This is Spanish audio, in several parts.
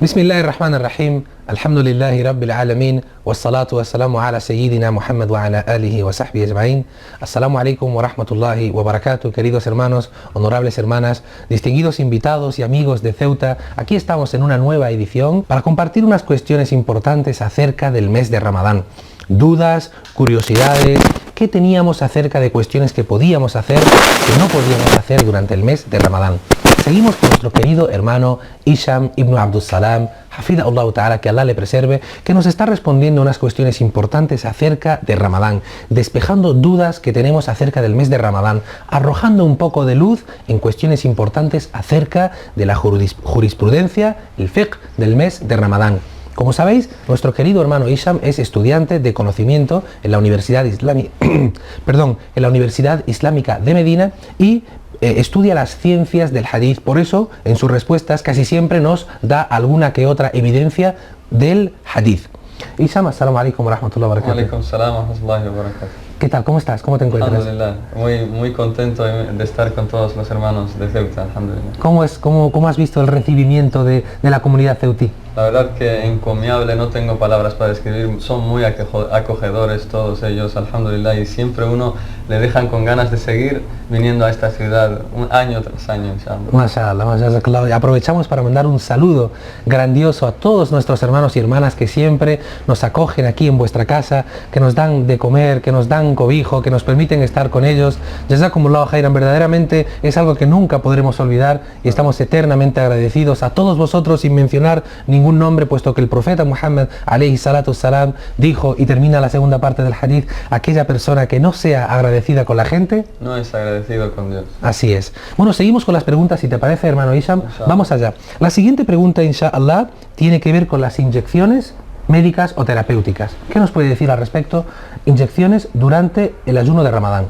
بسم الله الرحمن الرحيم الحمد لله رب العالمين والصلاة والسلام على سيدنا Muhammad وعلى آله وصحبه أجمعين. Assalamu alaikum wa rahmatullahi wa barakatuh, queridos hermanos, honorables hermanas, distinguidos invitados y amigos de Ceuta. Aquí estamos en una nueva edición para compartir unas cuestiones importantes acerca del mes de Ramadán. Dudas, curiosidades, ¿qué teníamos acerca de cuestiones que podíamos hacer, que no podíamos hacer durante el mes de Ramadán? Seguimos con nuestro querido hermano Hisham ibn Abdus Salam, Hafidahullah Ta'ala, que Allah le preserve, que nos está respondiendo unas cuestiones importantes acerca de Ramadán, despejando dudas que tenemos acerca del mes de Ramadán, arrojando un poco de luz en cuestiones importantes acerca de la jurisprudencia, el fiqh del mes de Ramadán. Como sabéis, nuestro querido hermano Hisham es estudiante de conocimiento en la Universidad Islámica de Medina y estudia las ciencias del hadith. Por eso, en sus respuestas casi siempre nos da alguna que otra evidencia del hadith. Hisham, assalamu alaikum wa rahmatullahi wa barakatuh. Alaikum salam wa rahmatullahi wa barakatuh. ¿Qué tal? ¿Cómo estás? ¿Cómo te encuentras? Alhamdulillah, muy contento de estar con todos los hermanos de Ceuta, alhamdulillah. ¿Cómo has visto el recibimiento de la comunidad ceutí? La verdad que encomiable, no tengo palabras para describir, son muy acogedores todos ellos, alhamdulillah, y siempre uno le dejan con ganas de seguir viniendo a esta ciudad año tras año, inshallah. Mashallah. Y aprovechamos para mandar un saludo grandioso a todos nuestros hermanos y hermanas que siempre nos acogen aquí en vuestra casa, que nos dan de comer, que nos dan cobijo, que nos permiten estar con ellos. Jazakumullahu khairan, verdaderamente es algo que nunca podremos olvidar y estamos eternamente agradecidos a todos vosotros, sin mencionar ningún nombre, puesto que el profeta Muhammad alayhi salatu salam dijo, y termina la segunda parte del hadith, aquella persona que no sea agradecida con la gente no es agradecido con Dios. Así es. Bueno, seguimos con las preguntas, si te parece, hermano Hisham. Vamos allá. La siguiente pregunta, inshallah, tiene que ver con las inyecciones médicas o terapéuticas. ¿Qué nos puede decir al respecto? Inyecciones durante el ayuno de Ramadán.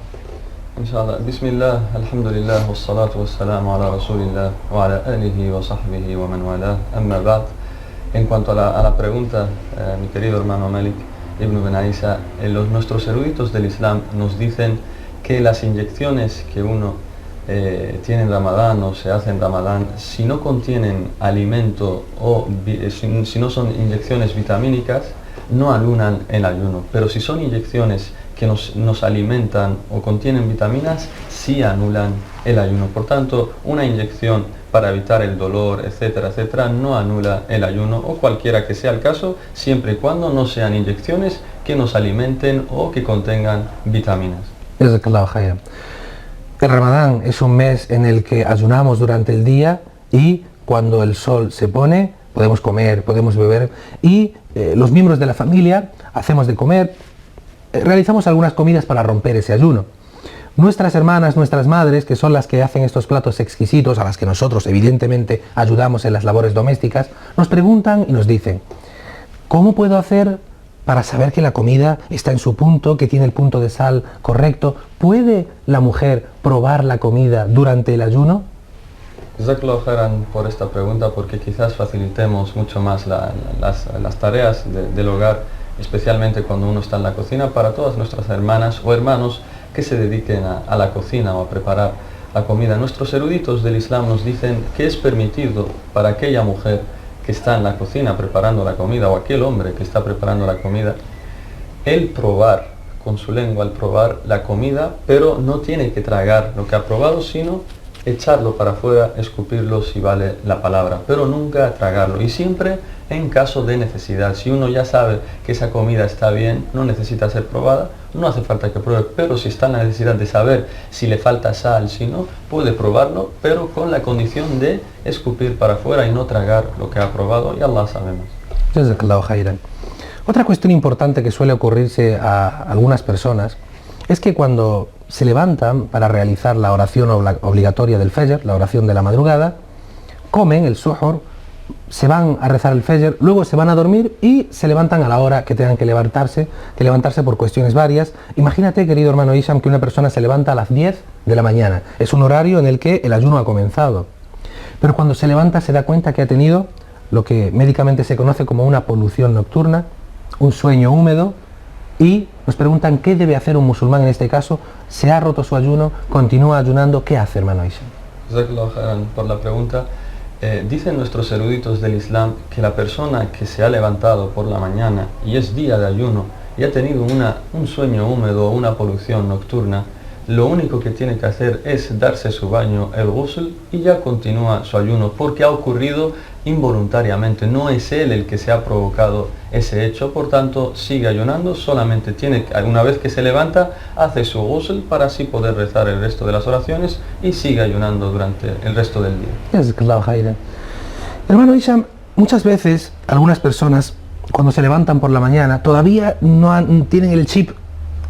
Inshallah. Bismillah, alhamdulillah, wassalatu wassalamu ala rasulillah wa ala alihi wa sahbihi wa man wala, amma ba'd. En cuanto a la pregunta, mi querido hermano Malik ibn Ben Aisa, nuestros eruditos del Islam nos dicen que las inyecciones que uno tiene en Ramadán o se hace en Ramadán, si no contienen alimento o si no son inyecciones vitamínicas, no anulan el ayuno. Pero si son inyecciones que nos alimentan o contienen vitaminas, sí anulan el ayuno. Por tanto, una inyección para evitar el dolor, etcétera, etcétera, no anula el ayuno, o cualquiera que sea el caso, siempre y cuando no sean inyecciones que nos alimenten o que contengan vitaminas. El Ramadán es un mes en el que ayunamos durante el día y cuando el sol se pone podemos comer, podemos beber y los miembros de la familia hacemos de comer, realizamos algunas comidas para romper ese ayuno. Nuestras hermanas, nuestras madres, que son las que hacen estos platos exquisitos, a las que nosotros evidentemente ayudamos en las labores domésticas, nos preguntan y nos dicen, ¿cómo puedo hacer para saber que la comida está en su punto, que tiene el punto de sal correcto? ¿Puede la mujer probar la comida durante el ayuno? Jazakallahu khairan por esta pregunta, porque quizás facilitemos mucho más las tareas del hogar, especialmente cuando uno está en la cocina, para todas nuestras hermanas o hermanos que se dediquen a la cocina o a preparar la comida. Nuestros eruditos del Islam nos dicen que es permitido para aquella mujer que está en la cocina preparando la comida, o aquel hombre que está preparando la comida, el probar con su lengua, el probar la comida, pero no tiene que tragar lo que ha probado, sino echarlo para afuera, escupirlo si vale la palabra, pero nunca tragarlo, y siempre en caso de necesidad. Si uno ya sabe que esa comida está bien, no necesita ser probada, no hace falta que pruebe, pero si está en la necesidad de saber si le falta sal, si no, puede probarlo, pero con la condición de escupir para afuera y no tragar lo que ha probado, y Allah sabe más. Jazakallahu khairan. Otra cuestión importante que suele ocurrirse a algunas personas es que cuando se levantan para realizar la oración obligatoria del Fajr, la oración de la madrugada, comen el suhur, se van a rezar el Fajr, luego se van a dormir y se levantan a la hora que tengan que levantarse por cuestiones varias. Imagínate, querido hermano Hisham, que una persona se levanta a las 10 de la mañana. Es un horario en el que el ayuno ha comenzado. Pero cuando se levanta se da cuenta que ha tenido lo que médicamente se conoce como una polución nocturna, un sueño húmedo, y nos preguntan qué debe hacer un musulmán en este caso. Se ha roto su ayuno, continúa ayunando, ¿qué hace, hermano Hisham? Jazakallahu khairan por la pregunta. Dicen nuestros eruditos del Islam que la persona que se ha levantado por la mañana y es día de ayuno y ha tenido un sueño húmedo o una polución nocturna, lo único que tiene que hacer es darse su baño, el ghusl, y ya continúa su ayuno, porque ha ocurrido involuntariamente, no es él el que se ha provocado ese hecho, por tanto sigue ayunando, solamente tiene, una vez que se levanta, hace su ghusl para así poder rezar el resto de las oraciones y sigue ayunando durante el resto del día. Jazakallahu khairan. Hermano Hisham, muchas veces algunas personas cuando se levantan por la mañana todavía tienen el chip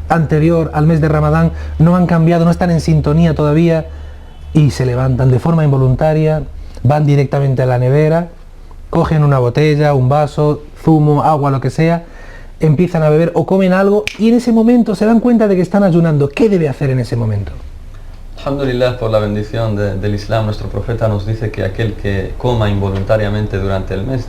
anterior al mes de Ramadán, no han cambiado, no están en sintonía todavía y se levantan de forma involuntaria, van directamente a la nevera, cogen una botella, un vaso, zumo, agua, lo que sea, empiezan a beber o comen algo y en ese momento se dan cuenta de que están ayunando. ¿Qué debe hacer en ese momento? Alhamdulillah, por la bendición del Islam, nuestro profeta nos dice que aquel que coma involuntariamente durante el mes,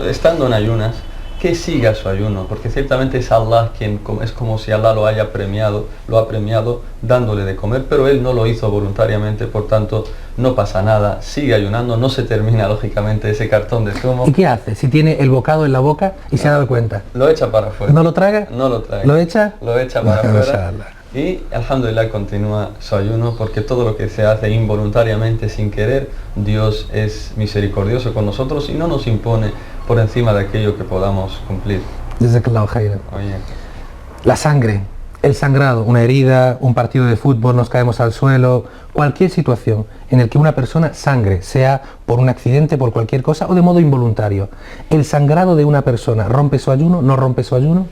estando en ayunas, que siga su ayuno, porque ciertamente es Allah quien, es como si Allah lo ha premiado dándole de comer, pero él no lo hizo voluntariamente, por tanto no pasa nada, sigue ayunando, no se termina lógicamente ese cartón de zumo. ¿Y qué hace si tiene el bocado en la boca y se ha dado cuenta? Lo echa para afuera. ¿No lo traga? No lo traga. ¿Lo echa? Lo echa para afuera. Y alhamdulillah continúa su ayuno, porque todo lo que se hace involuntariamente, sin querer, Dios es misericordioso con nosotros y no nos impone por encima de aquello que podamos cumplir. Jazakallahu khairan. Oye, La sangre, el sangrado, una herida, un partido de fútbol, nos caemos al suelo, cualquier situación en el que una persona sangre, sea por un accidente, por cualquier cosa o de modo involuntario. ¿El sangrado de una persona rompe su ayuno, no rompe su ayuno?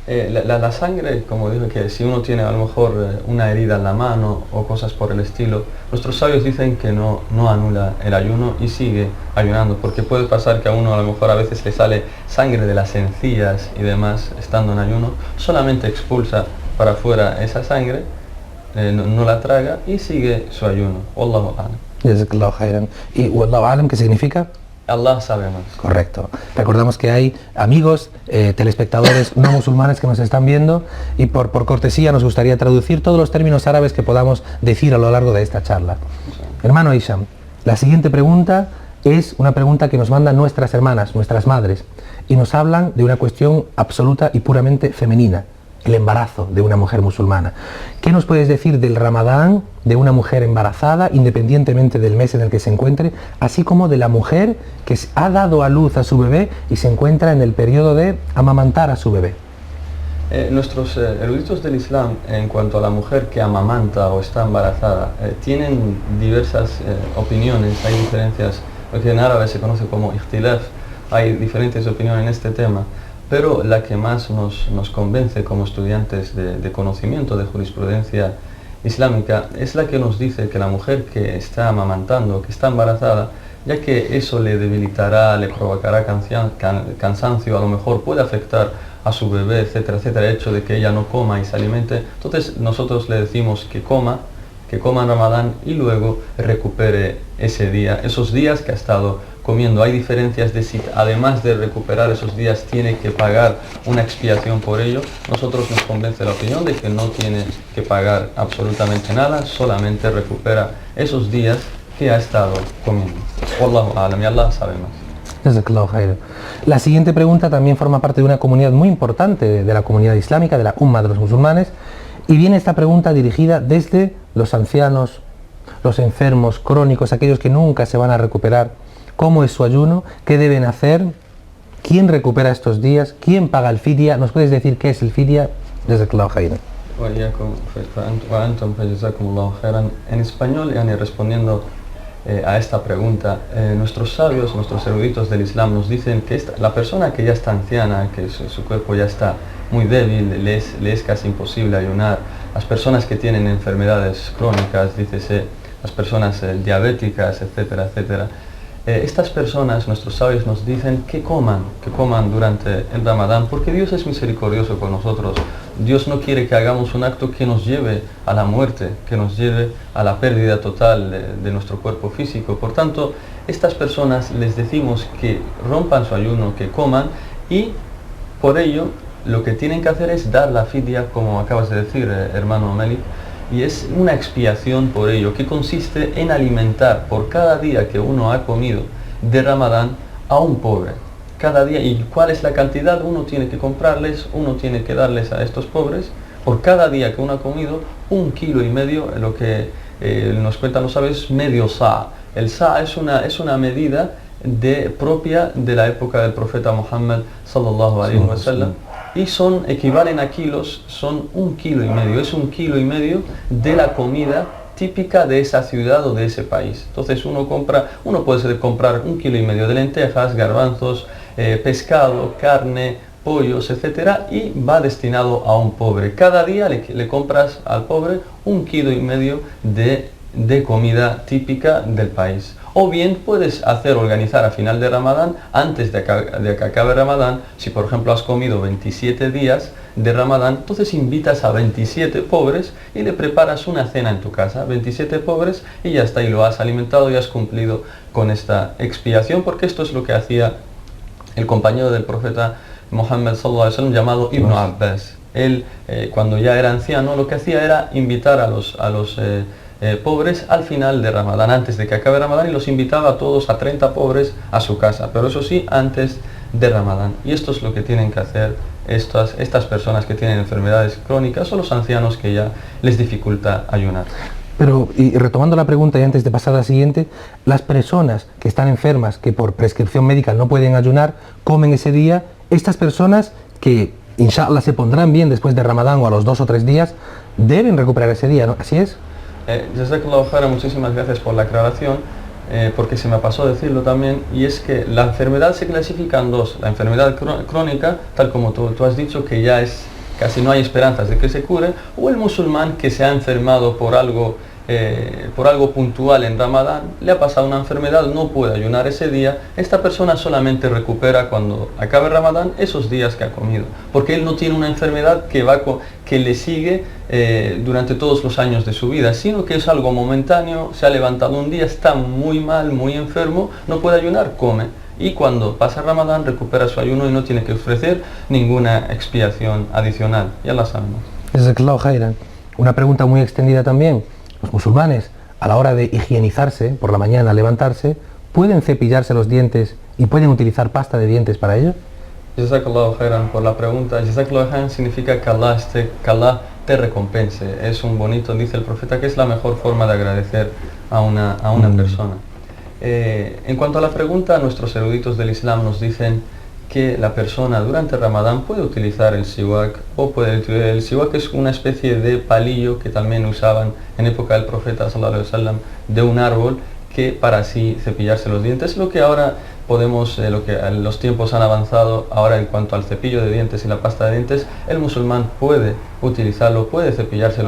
La sangre, como digo, que si uno tiene a lo mejor una herida en la mano o cosas por el estilo, nuestros sabios dicen que no anula el ayuno y sigue ayunando, porque puede pasar que a uno a lo mejor a veces le sale sangre de las encías y demás estando en ayuno, solamente expulsa para afuera esa sangre, no la traga y sigue su ayuno. Wallahu a'lam. Jazakallahu khairan. ¿Y Wallahu a'lam qué significa? Allah sabe más. Correcto. Recordamos que hay amigos, telespectadores no musulmanes que nos están viendo y por cortesía nos gustaría traducir todos los términos árabes que podamos decir a lo largo de esta charla. Hermano Hisham, la siguiente pregunta es una pregunta que nos mandan nuestras hermanas, nuestras madres, y nos hablan de una cuestión absoluta y puramente femenina, el embarazo de una mujer musulmana. ¿Qué nos puedes decir del Ramadán de una mujer embarazada, independientemente del mes en el que se encuentre, así como de la mujer que ha dado a luz a su bebé y se encuentra en el periodo de amamantar a su bebé? Nuestros eruditos del Islam, en cuanto a la mujer que amamanta o está embarazada, tienen diversas opiniones, hay diferencias, lo que en árabe se conoce como ikhtilaf, hay diferentes opiniones en este tema. Pero la que más nos convence como estudiantes de conocimiento de jurisprudencia islámica es la que nos dice que la mujer que está amamantando, que está embarazada, ya que eso le debilitará, le provocará cansancio, a lo mejor puede afectar a su bebé, etcétera, etcétera, el hecho de que ella no coma y se alimente, entonces nosotros le decimos que coma en Ramadán y luego recupere ese día, esos días que ha estado comiendo. Hay diferencias de si además de recuperar esos días tiene que pagar una expiación por ello. Nosotros nos convence la opinión de que no tiene que pagar absolutamente nada, solamente recupera esos días que ha estado comiendo. Wallahu a'lam, y Allah sabe más. Jazakallahu khairan. La siguiente pregunta también forma parte de una comunidad muy importante de la comunidad islámica, de la Umma de los musulmanes, y viene esta pregunta dirigida desde los ancianos, los enfermos crónicos, aquellos que nunca se van a recuperar. ¿Cómo es su ayuno? ¿Qué deben hacer? ¿Quién recupera estos días? ¿Quién paga el fidia? ¿Nos puedes decir qué es el fidia? Jazakallahu khairan. En español, yani, respondiendo a esta pregunta, nuestros sabios, nuestros eruditos del Islam nos dicen que la persona que ya está anciana, que su cuerpo ya está muy débil, le es casi imposible ayunar, las personas que tienen enfermedades crónicas, dícese, las personas diabéticas, etcétera, etcétera, estas personas, nuestros sabios nos dicen que coman durante el Ramadán, porque Dios es misericordioso con nosotros. Dios no quiere que hagamos un acto que nos lleve a la muerte, que nos lleve a la pérdida total de nuestro cuerpo físico. Por tanto, estas personas les decimos que rompan su ayuno, que coman, y por ello lo que tienen que hacer es dar la fidia, como acabas de decir, hermano Meli, y es una expiación por ello, que consiste en alimentar por cada día que uno ha comido de Ramadán a un pobre. Cada día, ¿y cuál es la cantidad? Uno tiene que comprarles, uno tiene que darles a estos pobres, por cada día que uno ha comido, 1,5 kilos, lo que nos cuentan los sabios, medio sa'. El sa' es una medida propia de la época del profeta Muhammad sallallahu alaihi wasallam, y equivalen a kilos, son 1,5 kilos, es 1,5 kilos de la comida típica de esa ciudad o de ese país. Entonces uno puede comprar 1,5 kilos de lentejas, garbanzos, pescado, carne, pollos, etcétera, y va destinado a un pobre. Cada día le compras al pobre 1,5 kilos de comida típica del país. O bien puedes organizar a final de Ramadán, antes de que acabe Ramadán, si por ejemplo has comido 27 días de Ramadán, entonces invitas a 27 pobres y le preparas una cena en tu casa, 27 pobres, y ya está, y lo has alimentado y has cumplido con esta expiación, porque esto es lo que hacía el compañero del profeta Muhammad sallallahu alaihi wasallam llamado Ibn Abbas. Él, cuando ya era anciano, lo que hacía era invitar a los pobres al final de Ramadán, antes de que acabe Ramadán, y los invitaba a todos, a 30 pobres, a su casa, pero eso sí, antes de Ramadán. Y esto es lo que tienen que hacer estas personas que tienen enfermedades crónicas o los ancianos que ya les dificulta ayunar. Pero, y retomando la pregunta y antes de pasar a la siguiente, las personas que están enfermas, que por prescripción médica no pueden ayunar, comen ese día, estas personas que inshallah se pondrán bien después de Ramadán o a los 2 o 3 días, deben recuperar ese día, ¿no? ¿Así es? Jazakallahu khairan, muchísimas gracias por la aclaración, porque se me pasó decirlo también, y es que la enfermedad se clasifica en dos: la enfermedad crónica, tal como tú has dicho, que ya casi no hay esperanzas de que se cure, o el musulmán que se ha enfermado por algo puntual en Ramadán, le ha pasado una enfermedad, no puede ayunar ese día. Esta persona solamente recupera cuando acabe Ramadán esos días que ha comido, porque él no tiene una enfermedad que le sigue durante todos los años de su vida, sino que es algo momentáneo. Se ha levantado un día, está muy mal, muy enfermo, no puede ayunar, come, y cuando pasa Ramadán recupera su ayuno y no tiene que ofrecer ninguna expiación adicional. Ya la sabemos. Jazakallahu khairan. Una pregunta muy extendida también. Los musulmanes, a la hora de higienizarse, por la mañana al levantarse, ¿pueden cepillarse los dientes y pueden utilizar pasta de dientes para ello? Jazakallahu khairan por la pregunta. Jazakallahu khairan significa que Allah te recompense. Es un bonito, dice el profeta, que es la mejor forma de agradecer a una persona. En cuanto a la pregunta, nuestros eruditos del Islam nos dicen que la persona durante Ramadán puede utilizar el siwak, el siwak es una especie de palillo que también usaban en época del profeta sallallahu alaihi wasallam, de un árbol, que para así cepillarse los dientes. Lo que ahora los tiempos han avanzado, ahora en cuanto al cepillo de dientes y la pasta de dientes, el musulmán puede utilizarlo, puede cepillarse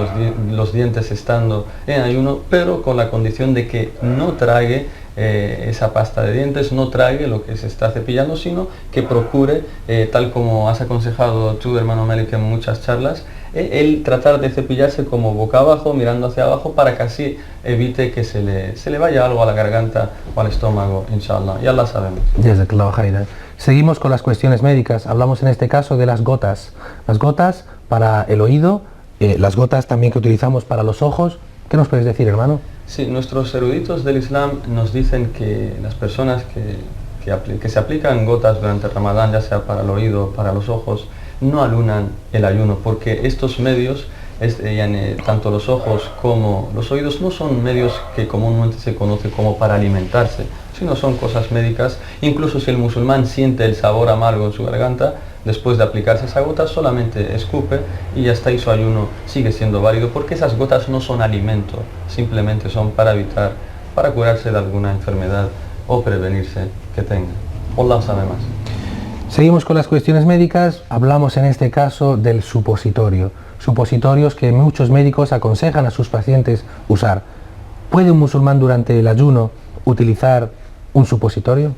los dientes estando en ayuno, pero con la condición de que no trague esa pasta de dientes, no trague lo que se está cepillando, sino que procure, tal como has aconsejado tú, hermano Malik, en muchas charlas, el tratar de cepillarse como boca abajo, mirando hacia abajo, para que así evite que se le vaya algo a la garganta o al estómago, inshallah. Ya la sabemos. Jazakallahu khairan. Seguimos con las cuestiones médicas. Hablamos en este caso de las gotas. Las gotas para el oído, las gotas también que utilizamos para los ojos. ¿Qué nos puedes decir, hermano? Sí, nuestros eruditos del Islam nos dicen que las personas que se aplican gotas durante Ramadán, ya sea para el oído o para los ojos, no alunan el ayuno, porque estos medios, tanto los ojos como los oídos, no son medios que comúnmente se conoce como para alimentarse, sino son cosas médicas. Incluso si el musulmán siente el sabor amargo en su garganta, después de aplicarse esa gota, solamente escupe y hasta ahí su ayuno sigue siendo válido, porque esas gotas no son alimento, simplemente son para curarse de alguna enfermedad o prevenirse que tenga. Allah sabe más. Seguimos con las cuestiones médicas. Hablamos en este caso del supositorio. Supositorios que muchos médicos aconsejan a sus pacientes usar. ¿Puede un musulmán durante el ayuno utilizar un supositorio?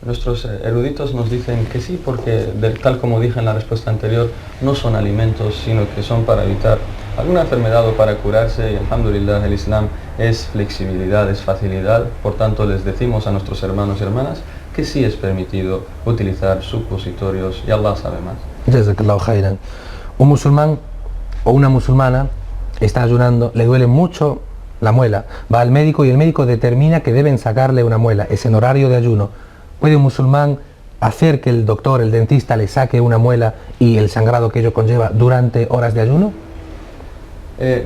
Nuestros eruditos nos dicen que sí, porque tal como dije en la respuesta anterior, no son alimentos, sino que son para evitar alguna enfermedad o para curarse, y alhamdulillah, el Islam es flexibilidad, es facilidad. Por tanto, les decimos a nuestros hermanos y hermanas que sí es permitido utilizar supositorios, y Allah sabe más. Jazakallahu khairan. Un musulmán o una musulmana está ayunando, le duele mucho la muela, va al médico y el médico determina que deben sacarle una muela, es en horario de ayuno. ¿Puede un musulmán hacer que el doctor, el dentista le saque una muela y el sangrado que ello conlleva durante horas de ayuno?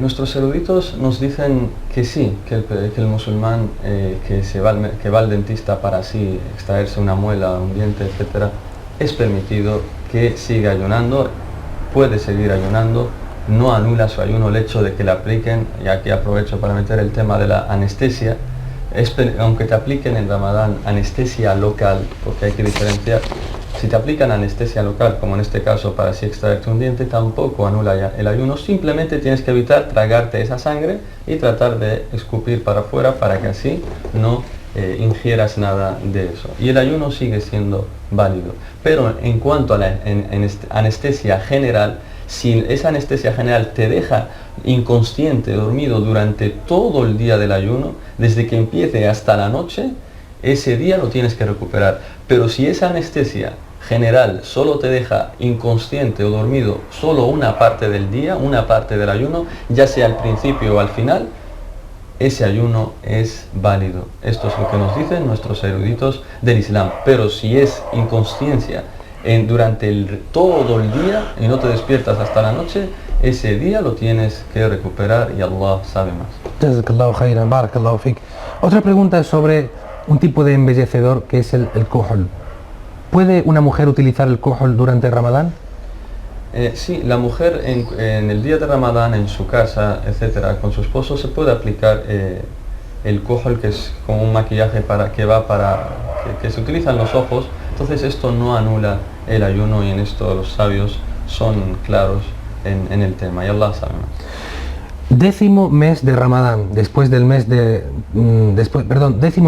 Nuestros eruditos nos dicen que sí, que el musulmán que va al dentista para así extraerse una muela, un diente, etc., es permitido que siga ayunando, puede seguir ayunando, no anula su ayuno el hecho de que le apliquen, y aquí aprovecho para meter el tema de la anestesia, aunque te apliquen en Ramadán anestesia local, porque hay que diferenciar, si te aplican anestesia local, como en este caso para así extraerte un diente, tampoco anula el ayuno, simplemente tienes que evitar tragarte esa sangre y tratar de escupir para afuera para que así no ingieras nada de eso. Y el ayuno sigue siendo válido. Pero en cuanto a la anestesia general, si esa anestesia general te deja inconsciente, dormido durante todo el día del ayuno, desde que empiece hasta la noche, ese día lo tienes que recuperar. Pero si esa anestesia general solo te deja inconsciente o dormido solo una parte del día, una parte del ayuno, ya sea al principio o al final, ese ayuno es válido. Esto es lo que nos dicen nuestros eruditos del Islam. Pero si es inconsciencia durante todo el día y no te despiertas hasta la noche, ese día lo tienes que recuperar y Allah sabe más. Jazakallahu khairan, barakallahu fik. Otra pregunta es sobre un tipo de embellecedor que es el kuhl. ¿Puede una mujer utilizar el kuhl durante Ramadán? Sí, la mujer en el día de Ramadán, en su casa, etcétera, con su esposo, se puede aplicar el kuhl, que es como un maquillaje que se utiliza en los ojos. Entonces esto no anula el ayuno y en esto los sabios son claros en el tema y Allah sabe más. Décimo mes de Ramadán, décimo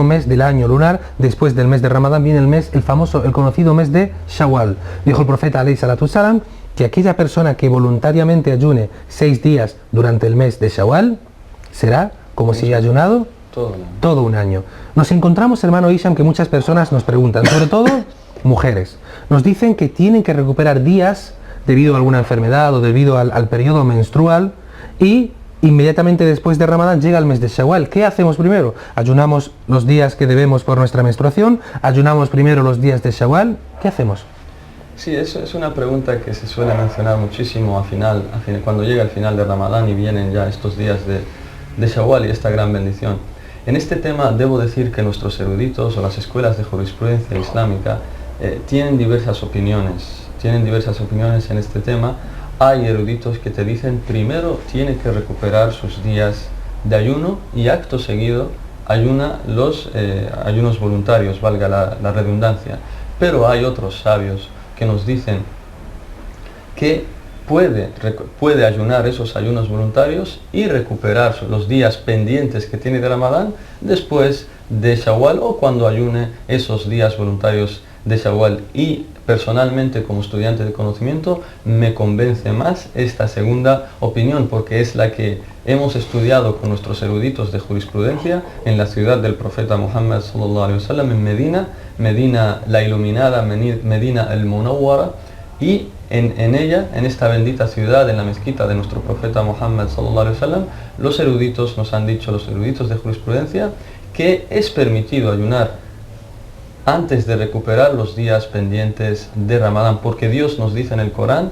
mes del año lunar, después del mes de Ramadán viene el conocido mes de Shawwal. Dijo el profeta alayhi salatu salam que aquella persona que voluntariamente ayune 6 días durante el mes de Shawwal será como si haya ayunado todo un año. Nos encontramos, hermano Isham, que muchas personas nos preguntan, sobre todo mujeres, nos dicen que tienen que recuperar días debido a alguna enfermedad o debido al periodo menstrual y inmediatamente después de Ramadán llega el mes de Shawwal. ¿Qué hacemos primero? ¿Ayunamos los días que debemos por nuestra menstruación? ¿Ayunamos primero los días de Shawwal? ¿Qué hacemos? Sí, eso es una pregunta que se suele mencionar muchísimo cuando llega el final de Ramadán y vienen ya estos días de Shawwal y esta gran bendición. En este tema debo decir que nuestros eruditos o las escuelas de jurisprudencia islámica tienen diversas opiniones en este tema. Hay eruditos que te dicen primero tiene que recuperar sus días de ayuno y acto seguido ayuna los ayunos voluntarios, valga la redundancia. Pero hay otros sabios que nos dicen que puede ayunar esos ayunos voluntarios y recuperar los días pendientes que tiene de Ramadán después de Shawwal o cuando ayune esos días voluntarios de Shawwal. Y personalmente, como estudiante de conocimiento, me convence más esta segunda opinión porque es la que hemos estudiado con nuestros eruditos de jurisprudencia en la ciudad del profeta Muhammad sallallahu alaihi wasallam, en Medina la iluminada, Medina el Munawwara, y en ella, en esta bendita ciudad, en la mezquita de nuestro profeta Muhammad sallallahu alaihi wasallam, los eruditos nos han dicho, los eruditos de jurisprudencia, que es permitido ayunar antes de recuperar los días pendientes de Ramadán, porque Dios nos dice en el Corán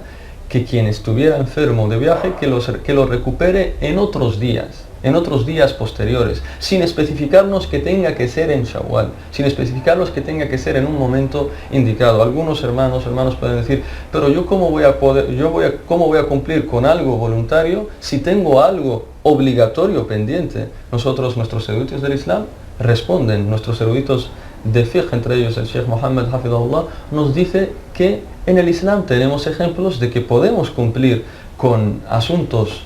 que quien estuviera enfermo de viaje, que lo recupere en otros días posteriores, sin especificarnos que tenga que ser en Shawwal, sin especificarnos que tenga que ser en un momento indicado. Algunos hermanos pueden decir, pero yo cómo voy a cumplir con algo voluntario si tengo algo obligatorio pendiente. Nuestros eruditos del Islam responden, nuestros eruditos de fiqh, entre ellos el Sheikh Muhammad Hafidahullah, nos dice que en el Islam tenemos ejemplos de que podemos cumplir con asuntos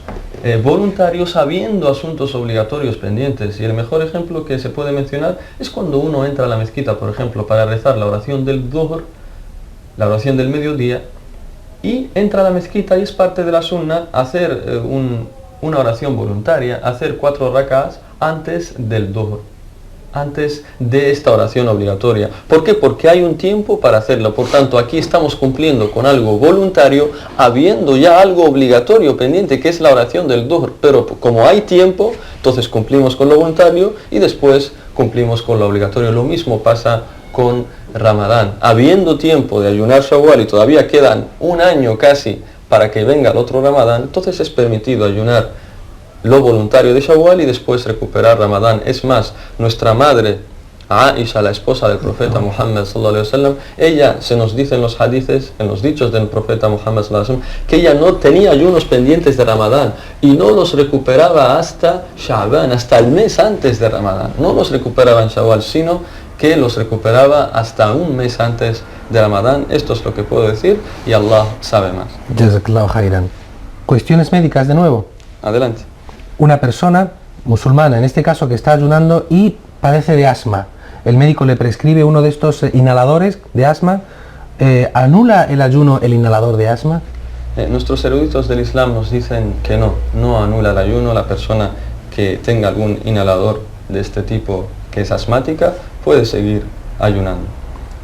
voluntarios habiendo asuntos obligatorios pendientes. Y el mejor ejemplo que se puede mencionar es cuando uno entra a la mezquita, por ejemplo, para rezar la oración del Dhuhr, la oración del mediodía, y entra a la mezquita y es parte de la sunna hacer una oración voluntaria, hacer 4 rak'ahs antes del Dhuhr. antes de esta oración obligatoria. ¿Por qué? Porque hay un tiempo para hacerlo. Por tanto, aquí estamos cumpliendo con algo voluntario, habiendo ya algo obligatorio pendiente, que es la oración del Dhuhr. Pero como hay tiempo, entonces cumplimos con lo voluntario y después cumplimos con lo obligatorio. Lo mismo pasa con Ramadán. Habiendo tiempo de ayunar Shawwal y todavía quedan un año casi para que venga el otro Ramadán, entonces es permitido ayunar lo voluntario de Shawwal y después recuperar Ramadán. Es más, nuestra madre Aisha, la esposa del profeta Muhammad sallallahu alaihi wasallam, ella se nos dice en los hadices, en los dichos del profeta Muhammad sallallahu alaihi wasallam, que ella no tenía ayunos pendientes de Ramadán y no los recuperaba hasta Sha'ban, hasta el mes antes de Ramadán. No los recuperaba en Shawwal, sino que los recuperaba hasta un mes antes de Ramadán. Esto es lo que puedo decir y Allah sabe más. Jazakallahu khairan. Cuestiones médicas de nuevo. Adelante. Una persona musulmana, en este caso, que está ayunando y padece de asma. El médico le prescribe uno de estos inhaladores de asma. ¿Anula el ayuno el inhalador de asma? Nuestros eruditos del Islam nos dicen que no anula el ayuno. La persona que tenga algún inhalador de este tipo que es asmática puede seguir ayunando.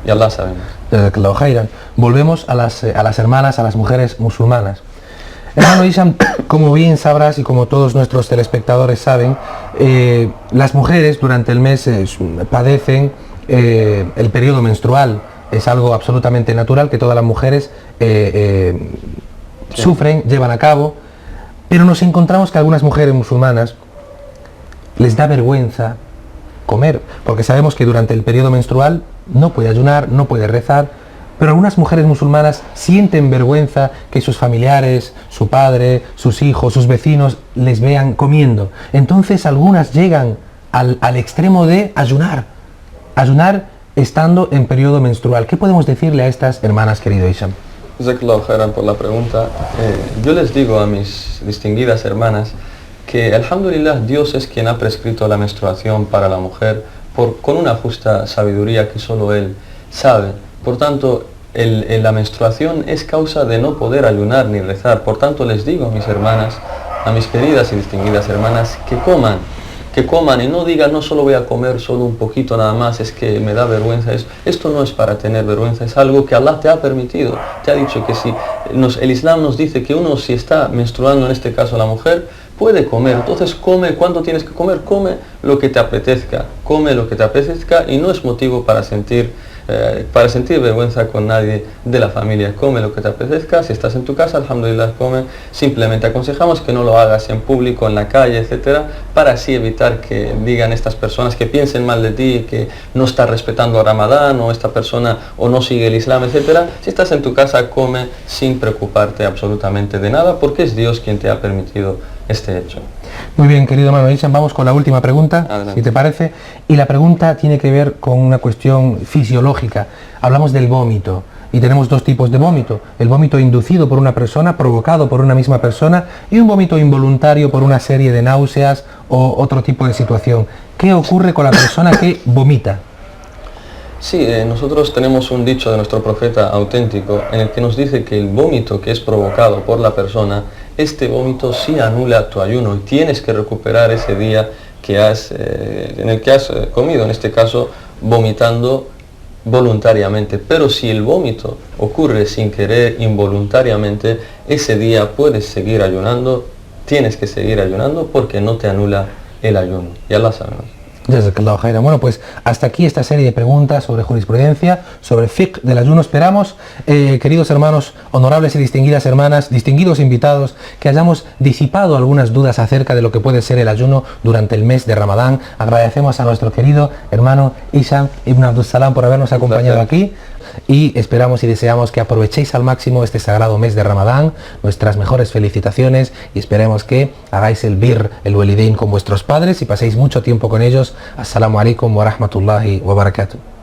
Y Allah sabe más. Volvemos a las hermanas, a las mujeres musulmanas. Hermano Isham, como bien sabrás y como todos nuestros telespectadores saben, las mujeres durante el mes padecen el periodo menstrual. Es algo absolutamente natural que todas las mujeres sufren, llevan a cabo, pero nos encontramos que a algunas mujeres musulmanas les da vergüenza comer, porque sabemos que durante el periodo menstrual no puede ayunar, no puede rezar. Pero algunas mujeres musulmanas sienten vergüenza que sus familiares, su padre, sus hijos, sus vecinos les vean comiendo. Entonces algunas llegan al extremo de ayunar estando en periodo menstrual. ¿Qué podemos decirle a estas hermanas, querido Isham? Jazakallahu khairan por la pregunta. Yo les digo a mis distinguidas hermanas que, alhamdulillah, Dios es quien ha prescrito la menstruación para la mujer con una justa sabiduría que solo Él sabe. Por tanto, la menstruación es causa de no poder ayunar ni rezar. Por tanto, les digo a mis hermanas, a mis queridas y distinguidas hermanas, que coman y no digan, no solo voy a comer solo un poquito nada más, es que me da vergüenza. Esto no es para tener vergüenza, es algo que Allah te ha permitido. Te ha dicho que si el Islam nos dice que uno, si está menstruando, en este caso la mujer, puede comer. Entonces come. ¿Cuándo tienes que comer? Come lo que te apetezca. Come lo que te apetezca y no es motivo para sentir vergüenza con nadie de la familia. Come lo que te apetezca. Si estás en tu casa, alhamdulillah, come. Simplemente aconsejamos que no lo hagas en público, en la calle, etcétera, para así evitar que digan estas personas, que piensen mal de ti, que no estás respetando a Ramadán, o esta persona o no sigue el Islam, etcétera. Si estás en tu casa, come sin preocuparte absolutamente de nada, porque es Dios quien te ha permitido este hecho. Muy bien, querido hermano Isham, vamos con la última pregunta. Adelante. Si te parece. Y la pregunta tiene que ver con una cuestión fisiológica. Hablamos del vómito y tenemos dos tipos de vómito: el vómito inducido por una persona, provocado por una misma persona, y un vómito involuntario por una serie de náuseas o otro tipo de situación. ¿Qué ocurre con la persona que vomita? Sí, nosotros tenemos un dicho de nuestro profeta auténtico en el que nos dice que el vómito que es provocado por la persona, este vómito sí anula tu ayuno y tienes que recuperar ese día en el que has comido, en este caso vomitando voluntariamente. Pero si el vómito ocurre sin querer, involuntariamente, ese día puedes seguir ayunando, tienes que seguir ayunando porque no te anula el ayuno. Ya lo sabemos. Jazakallahu khairan. Bueno, pues hasta aquí esta serie de preguntas sobre jurisprudencia, sobre fiqh del ayuno. Esperamos, queridos hermanos, honorables y distinguidas hermanas, distinguidos invitados, que hayamos disipado algunas dudas acerca de lo que puede ser el ayuno durante el mes de Ramadán. Agradecemos a nuestro querido hermano Isham ibn Abdul Salam por habernos acompañado aquí. Y esperamos y deseamos que aprovechéis al máximo este sagrado mes de Ramadán. Nuestras mejores felicitaciones y esperemos que hagáis el bir, el walidain con vuestros padres y paséis mucho tiempo con ellos. Assalamu alaikum wa rahmatullahi wa barakatuh.